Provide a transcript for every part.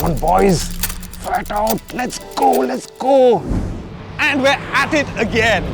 on, boys. Flat out. Let's go, let's go. And we're at it again.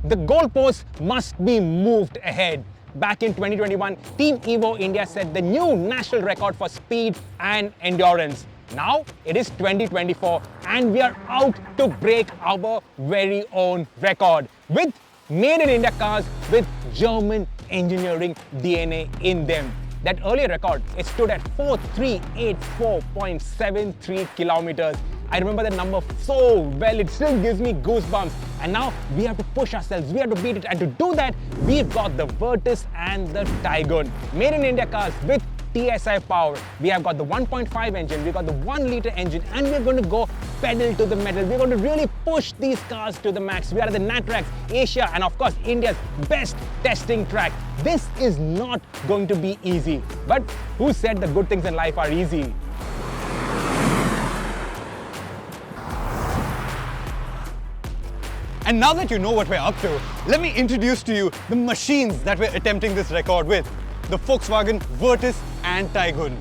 The goalposts must be moved ahead. Back in 2021, Team Evo India set the new national record for speed and endurance. Now it is 2024 and we are out to break our very own record with made in India cars with German engineering DNA in them. That earlier record, it stood at 4384.73 kilometers. I remember that number so well, it still gives me goosebumps. And now we have to push ourselves, we have to beat it. And to do that, we've got the Virtus and the Taigun. Made in India cars with TSI power. We have got the 1.5 engine, we've got the 1 liter engine, and we're going to go pedal to the metal. We're going to really push these cars to the max. We are at the NATRAX, Asia, and of course, India's best testing track. This is not going to be easy. But who said the good things in life are easy? And now that you know what we're up to, let me introduce to you the machines that we're attempting this record with. The Volkswagen Virtus and Taigun.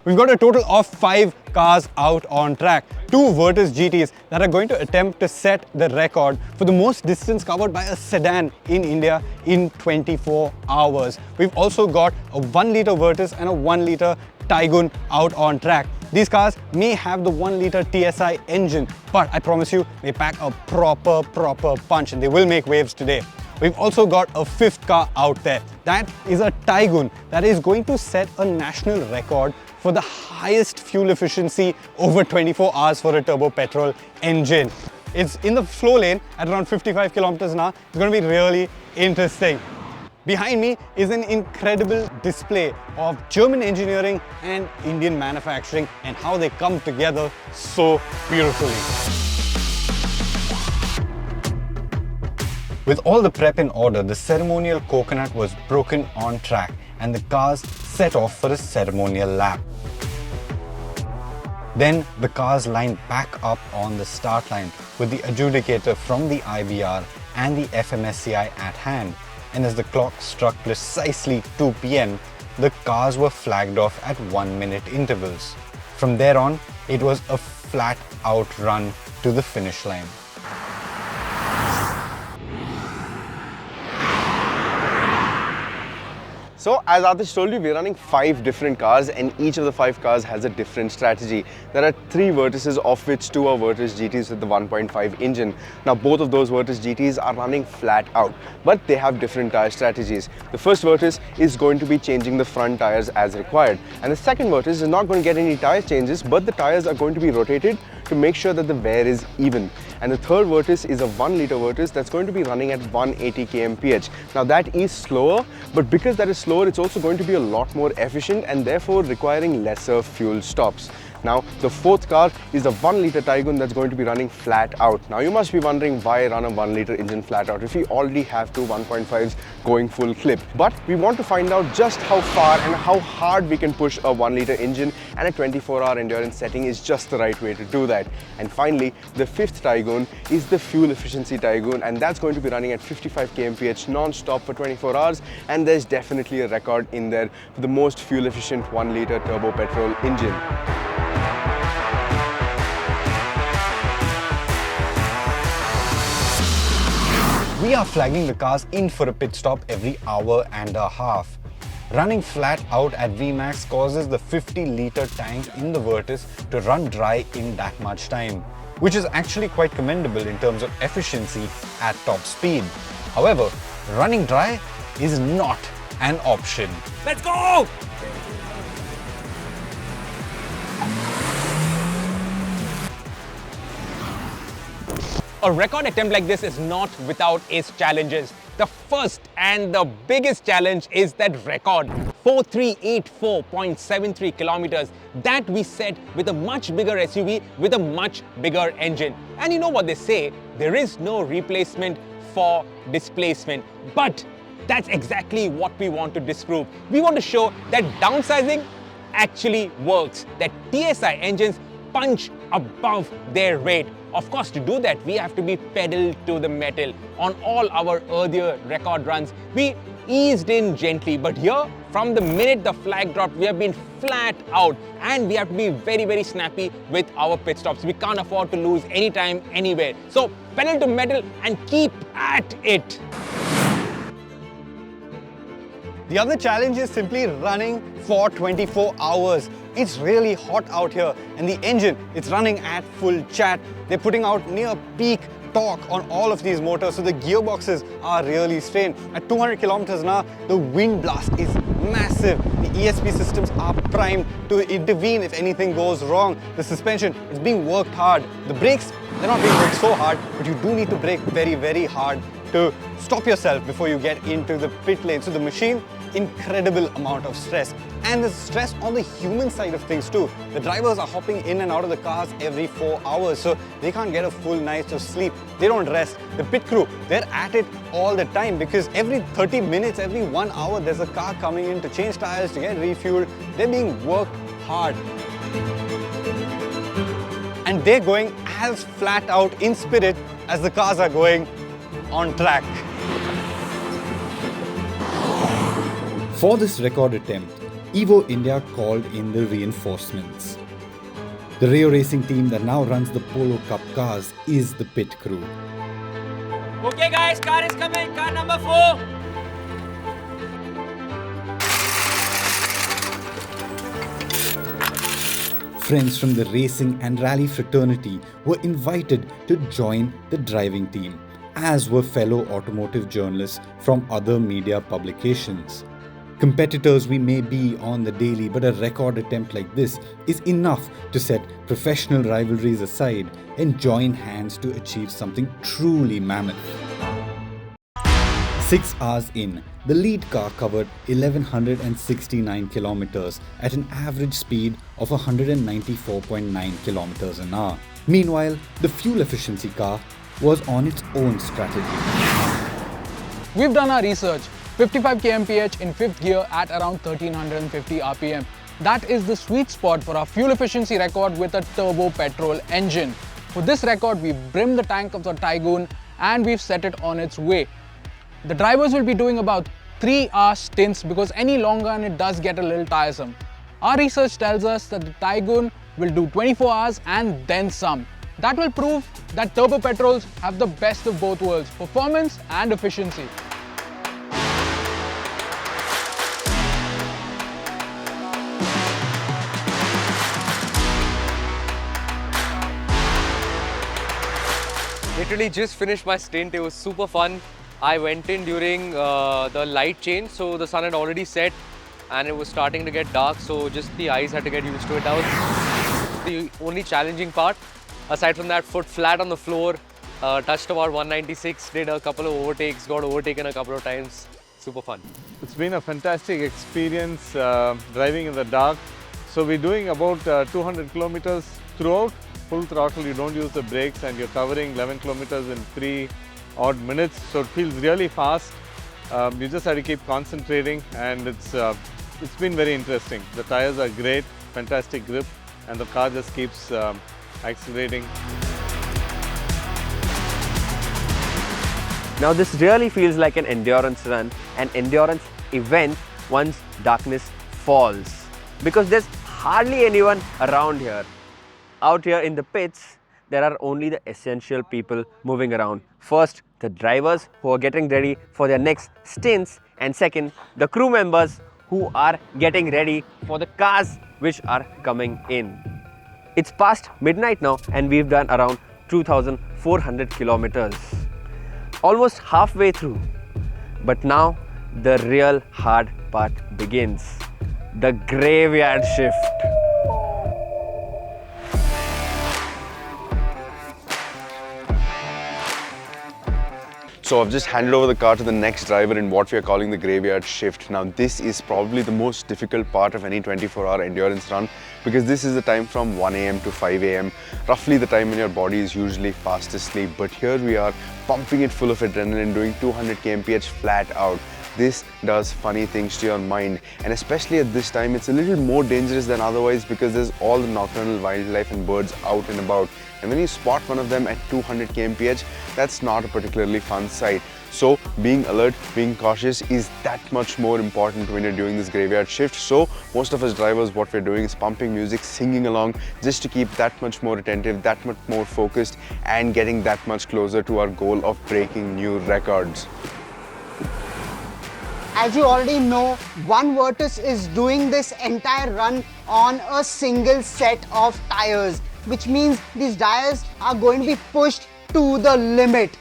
We've got a total of 5 cars out on track. 2 Virtus GTs that are going to attempt to set the record for the most distance covered by a sedan in India in 24 hours. We've also got a 1 liter Virtus and a 1 liter Taigun out on track. These cars may have the 1 liter TSI engine, but I promise you, they pack a proper punch and they will make waves today. We've also got a 5th car out there. That is a Taigun that is going to set a national record for the highest fuel efficiency over 24 hours for a turbo-petrol engine. It's in the slow lane at around 55 kilometers an hour. It's going to be really interesting. Behind me is an incredible display of German engineering and Indian manufacturing and how they come together so beautifully. With all the prep in order, the ceremonial coconut was broken on track and the cars set off for a ceremonial lap. Then the cars lined back up on the start line with the adjudicator from the IBR and the FMSCI at hand. And as the clock struck precisely 2 p.m, the cars were flagged off at 1-minute intervals. From there on, it was a flat-out run to the finish line. So as Atish told you, we're running 5 different cars and each of the 5 cars has a different strategy. There are 3 Virtuses, of which 2 are Virtus GTs with the 1.5 engine. Now both of those Virtus GTs are running flat out, but they have different tyre strategies. The first Virtus is going to be changing the front tyres as required, and the second Virtus is not going to get any tyre changes, but the tyres are going to be rotated to make sure that the wear is even. And the third Virtus is a 1 liter Virtus that's going to be running at 180 kmph. Now that is slower, but because that is slower, it's also going to be a lot more efficient and therefore requiring lesser fuel stops. Now the 4th car is a 1 liter Taigun that's going to be running flat out. Now you must be wondering why run a 1 liter engine flat out if we already have 2 1.5s going full clip. But we want to find out just how far and how hard we can push a 1 liter engine, and a 24-hour endurance setting is just the right way to do that. And finally, the 5th Taigun is the fuel efficiency Taigun, and that's going to be running at 55 kmph non-stop for 24 hours, and there's definitely a record in there for the most fuel efficient 1 liter turbo petrol engine. We are flagging the cars in for a pit stop every hour and a half. Running flat out at Vmax causes the 50-liter tank in the Virtus to run dry in that much time, which is actually quite commendable in terms of efficiency at top speed. However, running dry is not an option. Let's go! A record attempt like this is not without its challenges. The first and the biggest challenge is that record, 4384.73 kilometers, that we set with a much bigger SUV with a much bigger engine. And you know what they say, there is no replacement for displacement. But that's exactly what we want to disprove. We want to show that downsizing actually works, that TSI engines punch above their weight. Of course, to do that, we have to be pedal to the metal. On all our earlier record runs, we eased in gently, but here, from the minute the flag dropped, we have been flat out, and we have to be very, very snappy with our pit stops. We can't afford to lose any time anywhere. So pedal to metal and keep at it. The other challenge is simply running for 24 hours. It's really hot out here, and the engine, it's running at full chat. They're putting out near peak torque on all of these motors, so the gearboxes are really strained. At 200 kilometers an hour, the wind blast is massive. The ESP systems are primed to intervene if anything goes wrong. The suspension is being worked hard. The brakes, they're not being worked so hard, but you do need to brake very, very hard to stop yourself before you get into the pit lane. So the machine, incredible amount of stress. And there's stress on the human side of things too. The drivers are hopping in and out of the cars every 4 hours, so they can't get a full night of sleep. They don't rest. The pit crew, they're at it all the time because every 30 minutes, every 1 hour, there's a car coming in to change tires, to get refueled. They're being worked hard. And they're going as flat out in spirit as the cars are going on track. For this record attempt, Evo India called in the reinforcements. The Rayo Racing team that now runs the Polo Cup cars is the pit crew. Okay guys, car is coming, car number 4. Friends from the racing and rally fraternity were invited to join the driving team, as were fellow automotive journalists from other media publications. Competitors we may be on the daily, but a record attempt like this is enough to set professional rivalries aside and join hands to achieve something truly mammoth. 6 hours in, the lead car covered 1169 kilometers at an average speed of 194.9 kilometers an hour. Meanwhile, the fuel efficiency car was on its own strategy. We've done our research. 55 kmph in 5th gear at around 1350 rpm. That is the sweet spot for our fuel efficiency record with a turbo-petrol engine. For this record, we've brimmed the tank of the Taigun and we've set it on its way. The drivers will be doing about 3-hour stints because any longer and it does get a little tiresome. Our research tells us that the Taigun will do 24 hours and then some. That will prove that turbo-petrols have the best of both worlds, performance and efficiency. Literally just finished my stint, it was super fun. I went in during the light change, so the sun had already set and it was starting to get dark, so just the eyes had to get used to it. That was the only challenging part. Aside from that, foot flat on the floor, touched about 196, did a couple of overtakes, got overtaken a couple of times. Super fun. It's been a fantastic experience driving in the dark. So we're doing about 200 kilometers throughout, full throttle, you don't use the brakes, and you're covering 11 kilometers in 3 odd minutes. So it feels really fast. You just have to keep concentrating, and it's been very interesting. The tires are great, fantastic grip, and the car just keeps accelerating. Now this really feels like an endurance run, an endurance event once darkness falls, because there's hardly anyone around here. Out here in the pits, there are only the essential people moving around. First, the drivers who are getting ready for their next stints, and second, the crew members who are getting ready for the cars which are coming in. It's past midnight now and we've done around 2,400 kilometers. Almost halfway through. But now the real hard part begins. The graveyard shift. So I've just handed over the car to the next driver in what we are calling the graveyard shift. Now this is probably the most difficult part of any 24-hour endurance run, because this is the time from 1 AM to 5 AM, roughly the time when your body is usually fast asleep. But here we are pumping it full of adrenaline, doing 200 kmph flat out. this does funny things to your mind. And especially at this time, it's a little more dangerous than otherwise because there's all the nocturnal wildlife and birds out and about. And when you spot one of them at 200 kmph, that's not a particularly fun sight. So being alert, being cautious is that much more important when you're doing this graveyard shift. So most of us drivers, what we're doing is pumping music, singing along, just to keep that much more attentive, that much more focused, and getting that much closer to our goal of breaking new records. As you already know, one Virtus is doing this entire run on a single set of tires, which means these tires are going to be pushed to the limit.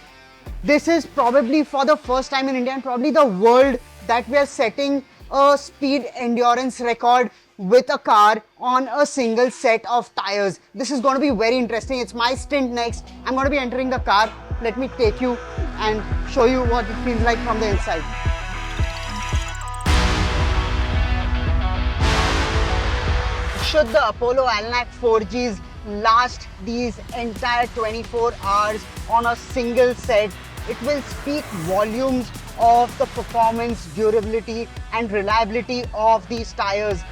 This is probably for the first time in India and probably the world that we are setting a speed endurance record with a car on a single set of tires. This is going to be very interesting. It's my stint next. I'm going to be entering the car. Let me take you and show you what it feels like from the inside. Should the Apollo Alnac 4Gs last these entire 24 hours on a single set, it will speak volumes of the performance, durability and reliability of these tires.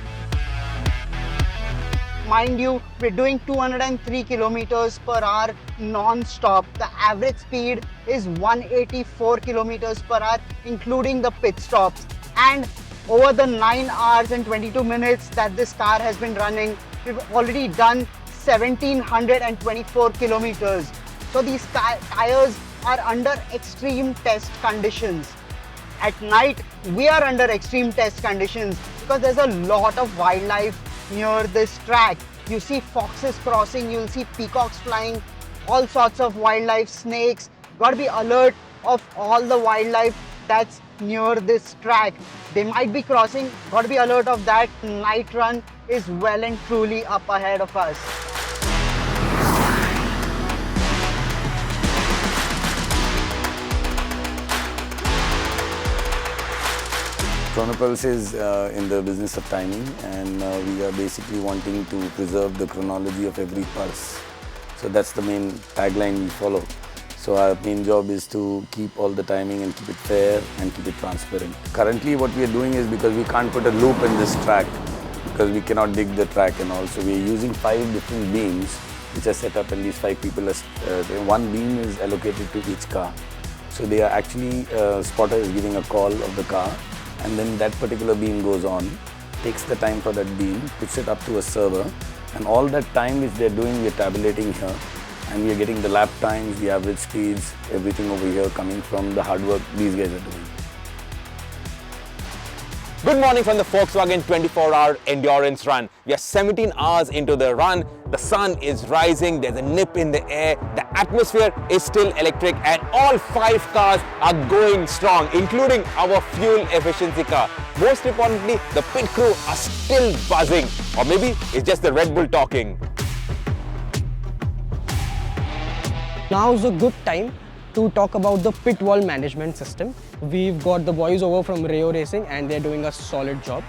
Mind you, we're doing 203 kilometers per hour non-stop. The average speed is 184 kilometers per hour, including the pit stops. And over the 9 hours and 22 minutes that this car has been running, we've already done 1724 kilometers. So these tires are under extreme test conditions. At night, we are under extreme test conditions because there's a lot of wildlife near this track. You see foxes crossing, you'll see peacocks flying, all sorts of wildlife, snakes. Got to be alert of all the wildlife that's near this track. They might be crossing, got to be alert of that. Night run is well and truly up ahead of us. Chronopulse is in the business of timing, and we are basically wanting to preserve the chronology of every pulse. So that's the main tagline we follow. So our main job is to keep all the timing and keep it fair and keep it transparent. Currently what we are doing is, because we can't put a loop in this track, because we cannot dig the track and all, so we are using 5 different beams which are set up, and these 5 people are, one beam is allocated to each car. So they are actually, spotter is giving a call of the car, and then that particular beam goes on, takes the time for that beam, puts it up to a server, and all that time which they are doing, we are tabulating here. And we are getting the lap times, the average speeds, everything over here coming from the hard work these guys are doing. Good morning from the Volkswagen 24-hour endurance run. We are 17 hours into the run. The sun is rising, there's a nip in the air, the atmosphere is still electric, and all 5 cars are going strong, including our fuel efficiency car. Most importantly, the pit crew are still buzzing, or maybe it's just the Red Bull talking. Now's a good time to talk about the pit wall management system. We've got the boys over from Rayo Racing and they're doing a solid job.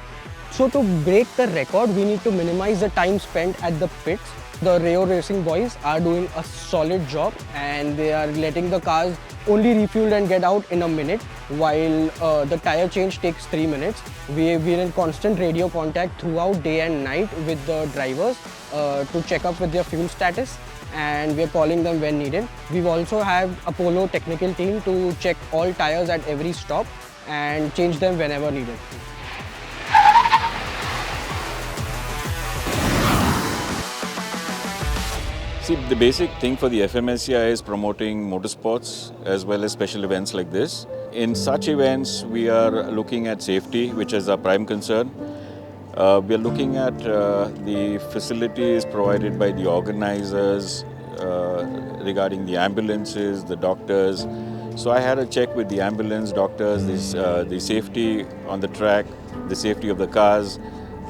So to break the record, we need to minimize the time spent at the pits. The Rayo Racing boys are doing a solid job and they are letting the cars only refuel and get out in a minute, while the tire change takes 3 minutes. We're in constant radio contact throughout day and night with the drivers to check up with their fuel status, and we're calling them when needed. We've also have Apollo technical team to check all tires at every stop and change them whenever needed. See, the basic thing for the FMSCI is promoting motorsports as well as special events like this. In such events, we are looking at safety, which is our prime concern. We are looking at the facilities provided by the organizers regarding the ambulances, the doctors. So I had a check with the ambulance doctors, the safety on the track, the safety of the cars,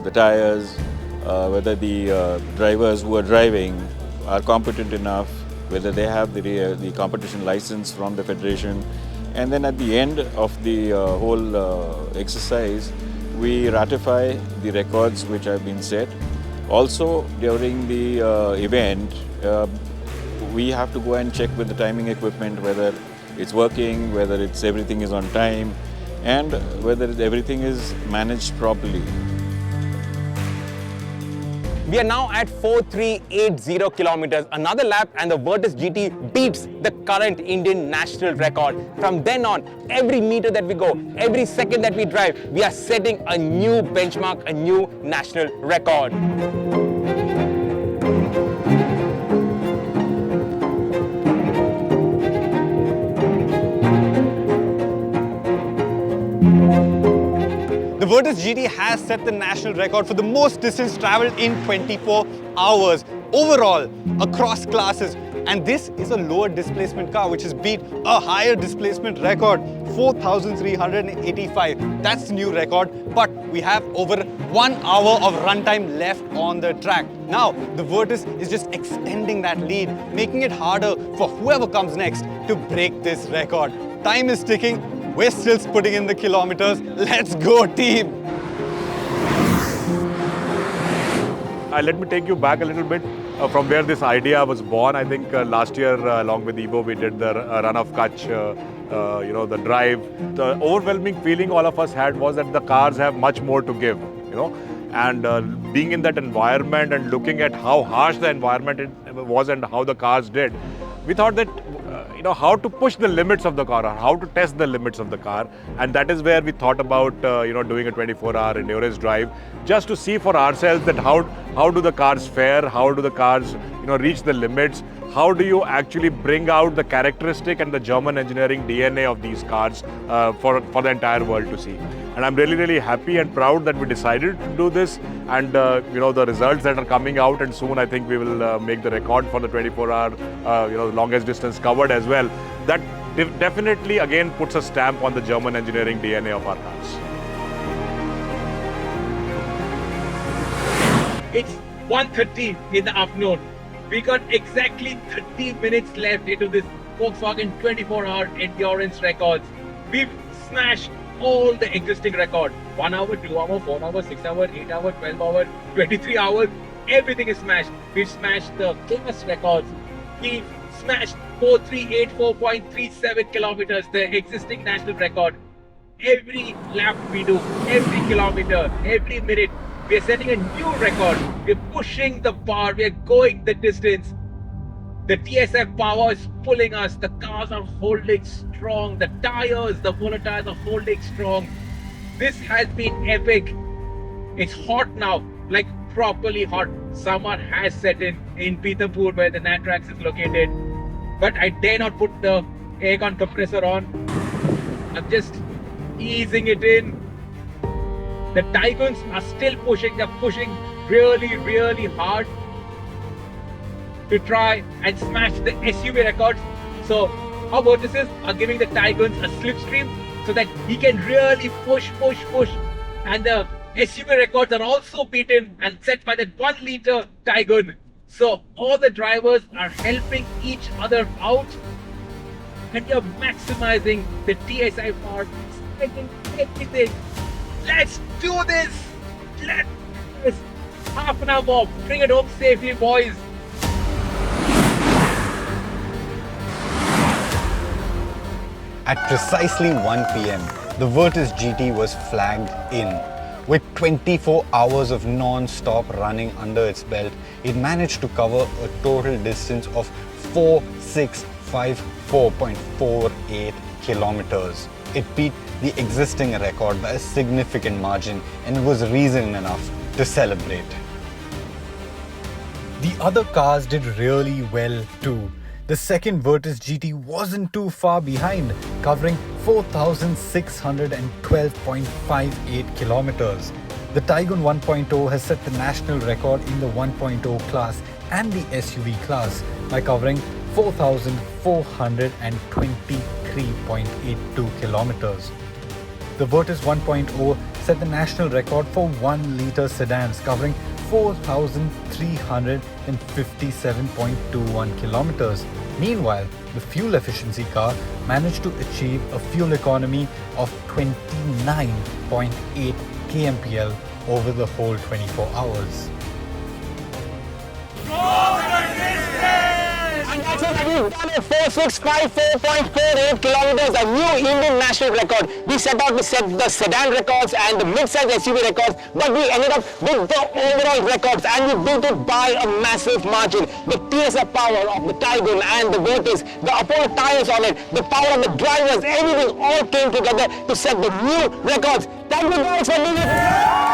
the tires, whether the drivers who are driving are competent enough, whether they have the competition license from the federation. And then at the end of the whole exercise, we ratify the records which have been set. Also, during the event, we have to go and check with the timing equipment whether it's working, whether everything is on time. and whether everything is managed properly. We are now at 4380 kilometers, another lap, and the Virtus GT beats the current Indian national record. From then on, every meter that we go, every second that we drive, we are setting a new benchmark, a new national record. The Virtus GT has set the national record for the most distance travelled in 24 hours overall across classes. And this is a lower displacement car which has beat a higher displacement record, 4,385. That's the new record, but we have over 1 hour of runtime left on the track. Now, the Virtus is just extending that lead, making it harder for whoever comes next to break this record. Time is ticking. We're still putting in the kilometers. Let's go, team! Let me take you back a little bit from where this idea was born. I think last year, along with Ivo, we did the run of Kutch, the drive. The overwhelming feeling all of us had was that the cars have much more to give, And being in that environment and looking at how harsh the environment was and how the cars did, we thought that how to push the limits of the car, or how to test the limits of the car, and that is where we thought about doing a 24-hour endurance drive, just to see for ourselves that how do the cars fare, how do the cars reach the limits, how do you actually bring out the characteristic and the German engineering DNA of these cars for the entire world to see. And I'm really, really happy and proud that we decided to do this, and the results that are coming out, and soon I think we will make the record for the 24-hour longest distance covered as well. That definitely again puts a stamp on the German engineering DNA of our cars. It's 1:30 in the afternoon. We got exactly 30 minutes left into this Volkswagen 24-hour endurance records. We've smashed all the existing records. 1 hour, 2 hour, 4 hour, 6 hour, 8 hour, 12 hour, 23 hours. Everything is smashed. We've smashed the class records. We've smashed 4384.37 kilometers, the existing national record. Every lap we do, every kilometer, every minute, we're setting a new record. We're pushing the bar. We're going the distance. The TSF power is pulling us. The cars are holding strong. The tires, the Apollo Tyres are holding strong. This has been epic. It's hot now, like properly hot. Summer has set in Pithampur, where the Natrax is located. But I dare not put the aircon compressor on. I'm just easing it in. The Taiguns are still pushing. They're pushing really, really hard to try and smash the SUV records. So our Virtuses are giving the Taiguns a slipstream so that he can really push. And the SUV records are also beaten and set by that 1 liter Taigun. So all the drivers are helping each other out, and you're maximizing the TSI power, expecting everything. Let's do this! Let's do this! Half an hour more. Bring it home safely, boys. At precisely 1 p.m, the Virtus GT was flagged in. With 24 hours of non-stop running under its belt, it managed to cover a total distance of 4654.48 kilometers. It beat the existing record by a significant margin and was reason enough to celebrate. The other cars did really well too. The second Virtus GT wasn't too far behind, covering 4,612.58 kilometers. The Taigun 1.0 has set the national record in the 1.0 class and the SUV class by covering 4,423.82 kilometers. The Virtus 1.0 set the national record for 1 liter sedans, covering 4,357.21 kilometers. Meanwhile, the fuel efficiency car managed to achieve a fuel economy of 29.8 kmpl over the whole 24 hours. Congratulations, we've done a 4654.48 kilometers, a new Indian national record. We set out to set the sedan records and the mid-size SUV records, but we ended up with the overall records and we beat it by a massive margin. The TSR power of the Taigun and the Virtus, the Apollo Tyres on it, the power of the drivers, everything all came together to set the new records. Thank you guys for being here.